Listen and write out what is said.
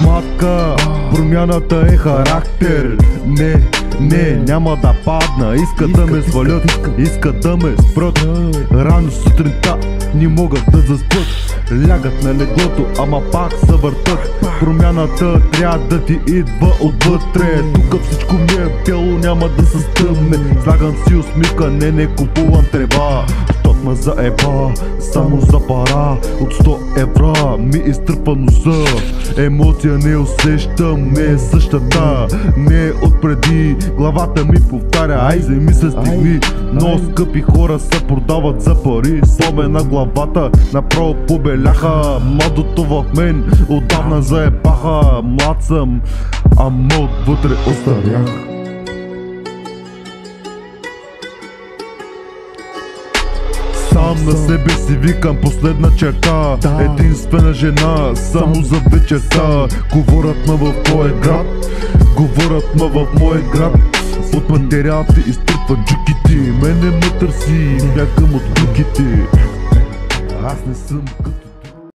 шматка, промяната е характер. Не, няма да падна. Искат да ме свалят, искат да ме спрат. Рано сутринта не могат да заспят. Лягат на леглото, ама пак се въртат. Промяната трябва да ти идва отвътре. Тук всичко ми е бело, няма да се стъмне. Слагам си усмивка, не купувам трева. Тот ме заеба, само за пара. От 100 евра ми изтръпва носа. Емоция не усещам, не е същата. Не е отпреди, главата ми повтаря: ай, вземи се, стигни. Но скъпи хора се продават за пари. Спомена главата, направо побеляха. Младото в мен отдавна заебаха. Млад съм, ама отвътре остарях. Сам на себе си викам последна черта. Единствена жена, само за вечерта. Говорят ме в твоя град, говорят ме в мой град. От материалите изтръпват джуките. Мене ме търси, бягам от клюките. Аз не съм